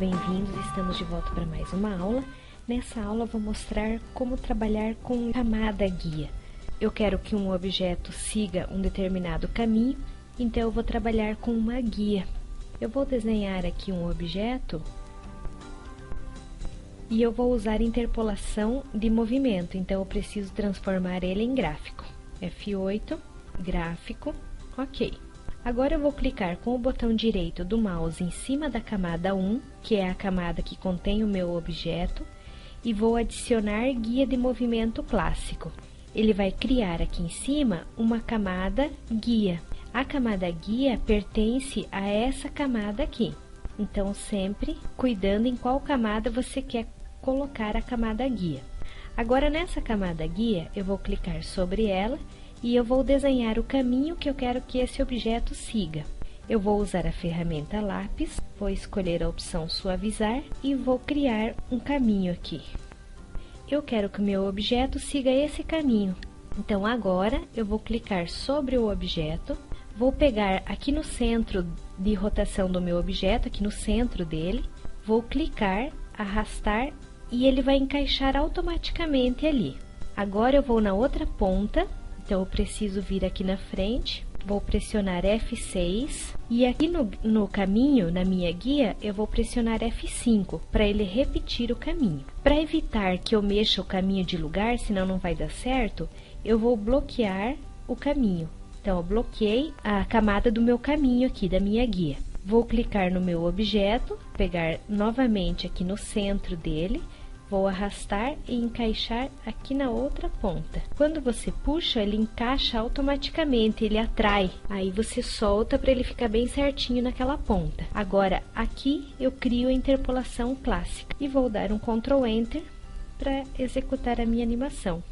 bem-vindos! Estamos de volta para mais uma aula. Nessa aula eu vou mostrar como trabalhar com camada guia. Eu quero que um objeto siga um determinado caminho, então eu vou trabalhar com uma guia. Eu vou desenhar aqui um objeto e eu vou usar interpolação de movimento, então eu preciso transformar ele em gráfico. F8, gráfico, ok. Agora eu vou clicar com o botão direito do mouse em cima da camada 1, que é a camada que contém o meu objeto, e vou adicionar guia de movimento clássico. Ele vai criar aqui em cima uma camada guia. A camada guia pertence a essa camada aqui. Então, sempre cuidando em qual camada você quer colocar a camada guia. Agora, nessa camada guia, eu vou clicar sobre ela e eu vou desenhar o caminho que eu quero que esse objeto siga. Eu vou usar a ferramenta lápis, vou escolher a opção suavizar e vou criar um caminho aqui. Eu quero que o meu objeto siga esse caminho. Então, agora eu vou clicar sobre o objeto, vou pegar aqui no centro de rotação do meu objeto, aqui no centro dele, vou clicar, arrastar e ele vai encaixar automaticamente ali. Agora eu vou na outra ponta. Então, eu preciso vir aqui na frente, vou pressionar F6 e aqui no caminho, na minha guia, eu vou pressionar F5 para ele repetir o caminho. Para evitar que eu mexa o caminho de lugar, senão não vai dar certo, eu vou bloquear o caminho. Então, eu bloqueei a camada do meu caminho aqui, da minha guia. Vou clicar no meu objeto, pegar novamente aqui no centro dele, vou arrastar e encaixar aqui na outra ponta. Quando você puxa, ele encaixa automaticamente, ele atrai. Aí você solta para ele ficar bem certinho naquela ponta. Agora, aqui eu crio a interpolação clássica. E vou dar um Ctrl Enter para executar a minha animação.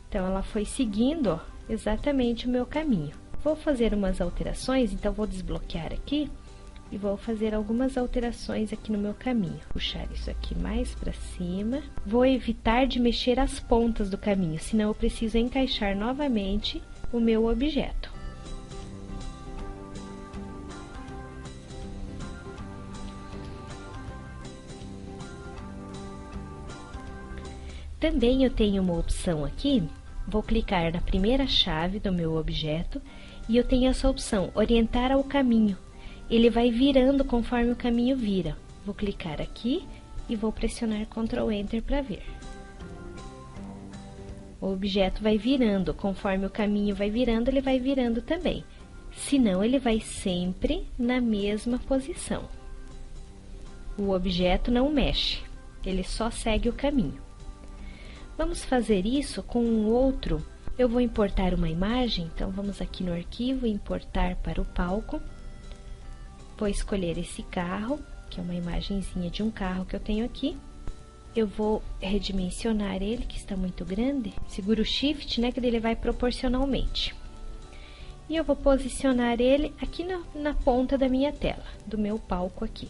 Então, ela foi seguindo, ó, exatamente o meu caminho. Vou fazer umas alterações, então vou desbloquear aqui. E vou fazer algumas alterações aqui no meu caminho. Puxar isso aqui mais para cima. Vou evitar de mexer as pontas do caminho, senão eu preciso encaixar novamente o meu objeto. Também eu tenho uma opção aqui. Vou clicar na primeira chave do meu objeto e eu tenho essa opção, orientar ao caminho. Ele vai virando conforme o caminho vira. Vou clicar aqui e vou pressionar Ctrl Enter para ver. O objeto vai virando, conforme o caminho vai virando, ele vai virando também. Senão, ele vai sempre na mesma posição. O objeto não mexe, ele só segue o caminho. Vamos fazer isso com um outro. Eu vou importar uma imagem, então vamos aqui no arquivo, importar para o palco. Vou escolher esse carro, que é uma imagenzinha de um carro que eu tenho aqui. Eu vou redimensionar ele, que está muito grande. Seguro o Shift, né, que ele vai proporcionalmente. E eu vou posicionar ele aqui na ponta da minha tela, do meu palco aqui.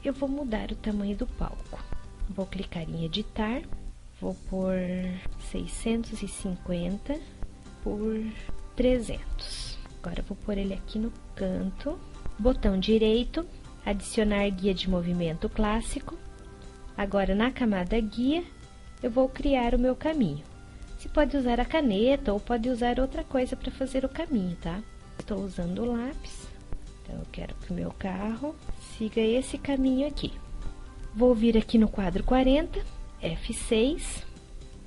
Eu vou mudar o tamanho do palco. Vou clicar em editar, vou pôr 650 por 300. Agora eu vou pôr ele aqui no canto. Botão direito, adicionar guia de movimento clássico. Agora, na camada guia, eu vou criar o meu caminho. Você pode usar a caneta ou pode usar outra coisa para fazer o caminho, tá? Estou usando o lápis, então eu quero que o meu carro siga esse caminho aqui. Vou vir aqui no quadro 40, F6,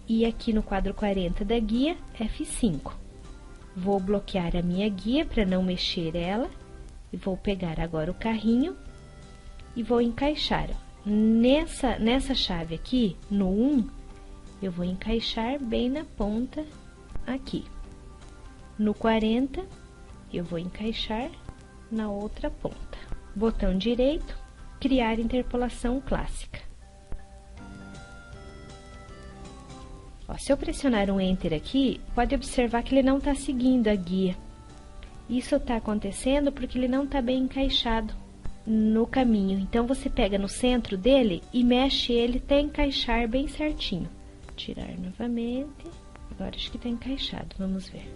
e aqui no quadro 40 da guia, F5. Vou bloquear a minha guia para não mexer ela. E vou pegar agora o carrinho e vou encaixar. Nessa chave aqui, no 1, eu vou encaixar bem na ponta aqui. No 40, eu vou encaixar na outra ponta. Botão direito, criar interpolação clássica. Ó, se eu pressionar um Enter aqui, pode observar que ele não está seguindo a guia. Isso está acontecendo porque ele não está bem encaixado no caminho. Então, você pega no centro dele e mexe ele até encaixar bem certinho. Tirar novamente. Agora, acho que está encaixado. Vamos ver.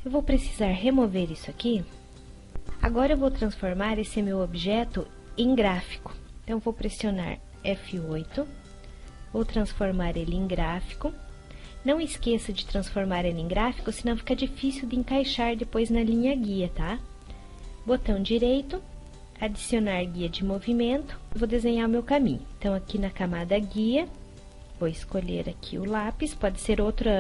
Eu vou precisar remover isso aqui. Agora eu vou transformar esse meu objeto em gráfico. Então, vou pressionar F8, vou transformar ele em gráfico. Não esqueça de transformar ele em gráfico, senão fica difícil de encaixar depois na linha guia, tá? Botão direito, adicionar guia de movimento, vou desenhar o meu caminho. Então, aqui na camada guia, vou escolher aqui o lápis, pode ser outra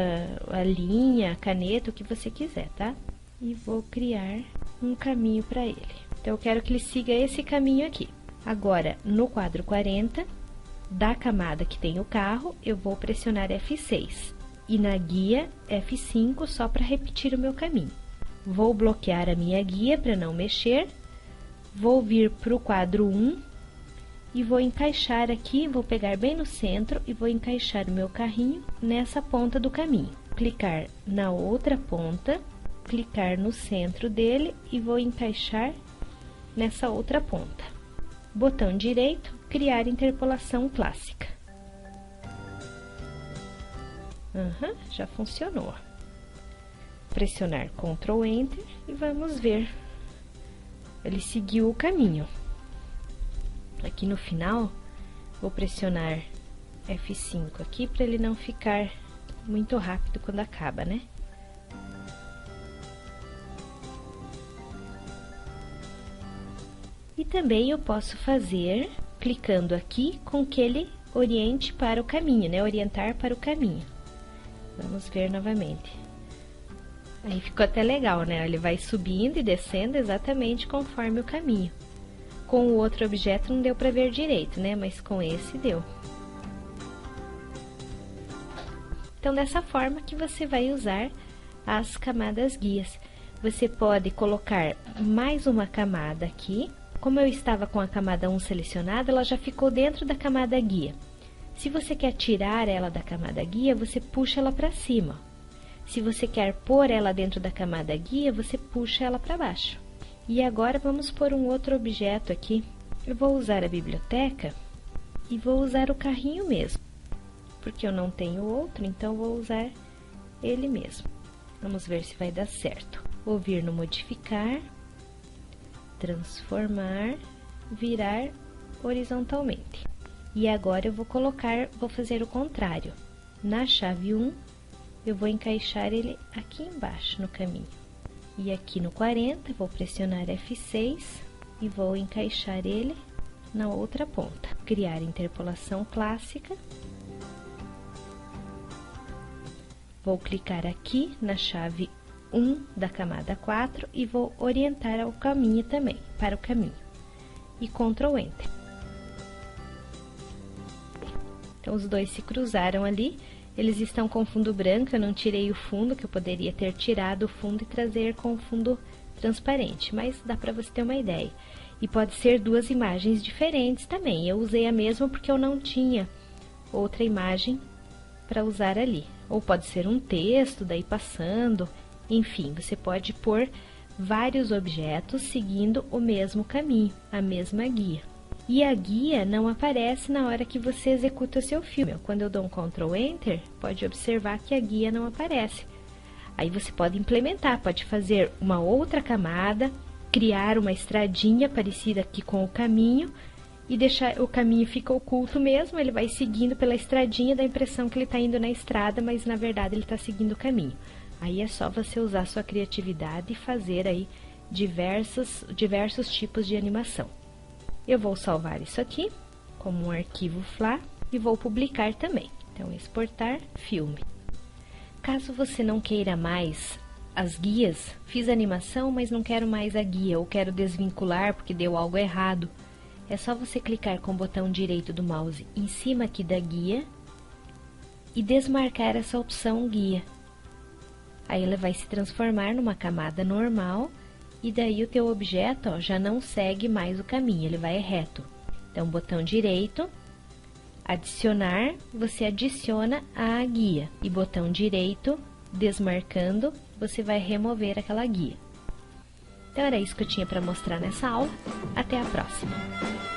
a linha, a caneta, o que você quiser, tá? E vou criar um caminho para ele. Então, eu quero que ele siga esse caminho aqui. Agora, no quadro 40, da camada que tem o carro, eu vou pressionar F6. E na guia, F5, só para repetir o meu caminho. Vou bloquear a minha guia para não mexer. Vou vir para o quadro 1 e vou encaixar aqui, vou pegar bem no centro e vou encaixar o meu carrinho nessa ponta do caminho. Clicar na outra ponta, clicar no centro dele e vou encaixar nessa outra ponta. Botão direito, criar interpolação clássica. Já funcionou. Pressionar Ctrl Enter e vamos ver. Ele seguiu o caminho. Aqui no final, vou pressionar F5 aqui para ele não ficar muito rápido quando acaba, né? E também eu posso fazer, clicando aqui, com que ele oriente para o caminho, né? Orientar para o caminho. Vamos ver novamente. Aí ficou até legal, né? Ele vai subindo e descendo exatamente conforme o caminho. Com o outro objeto não deu para ver direito, né? Mas com esse deu. Então, dessa forma que você vai usar as camadas guias. Você pode colocar mais uma camada aqui. Como eu estava com a camada 1 selecionada, ela já ficou dentro da camada guia. Se você quer tirar ela da camada guia, você puxa ela para cima. Se você quer pôr ela dentro da camada guia, você puxa ela para baixo. E agora vamos pôr um outro objeto aqui. Eu vou usar a biblioteca e vou usar o carrinho mesmo. Porque eu não tenho outro, então vou usar ele mesmo. Vamos ver se vai dar certo. Vou vir no modificar, transformar, virar horizontalmente. E agora eu vou fazer o contrário. Na chave 1, eu vou encaixar ele aqui embaixo no caminho. E aqui no 40, vou pressionar F6 e vou encaixar ele na outra ponta. Criar interpolação clássica. Vou clicar aqui na chave 1 da camada 4 e vou orientar ao caminho também, para o caminho. E Ctrl Enter. Então, os dois se cruzaram ali. Eles estão com fundo branco, eu não tirei o fundo, que eu poderia ter tirado o fundo e trazer com o fundo transparente, mas dá para você ter uma ideia. E pode ser duas imagens diferentes também. Eu usei a mesma porque eu não tinha outra imagem para usar ali. Ou pode ser um texto, daí passando, enfim, você pode pôr vários objetos seguindo o mesmo caminho, a mesma guia. E a guia não aparece na hora que você executa o seu filme. Quando eu dou um Ctrl Enter, pode observar que a guia não aparece. Aí você pode implementar, pode fazer uma outra camada, criar uma estradinha parecida aqui com o caminho e deixar o caminho fica oculto mesmo, ele vai seguindo pela estradinha, dá a impressão que ele está indo na estrada, mas na verdade ele está seguindo o caminho. Aí é só você usar sua criatividade e fazer aí diversos tipos de animação. Eu vou salvar isso aqui como um arquivo FLA e vou publicar também. Então, exportar filme. Caso você não queira mais as guias, fiz a animação, mas não quero mais a guia, ou quero desvincular porque deu algo errado, é só você clicar com o botão direito do mouse em cima aqui da guia e desmarcar essa opção guia. Aí ela vai se transformar numa camada normal e daí o teu objeto, ó, já não segue mais o caminho, ele vai reto. Então, botão direito, adicionar, você adiciona a guia. E botão direito, desmarcando, você vai remover aquela guia. Então, era isso que eu tinha para mostrar nessa aula. Até a próxima!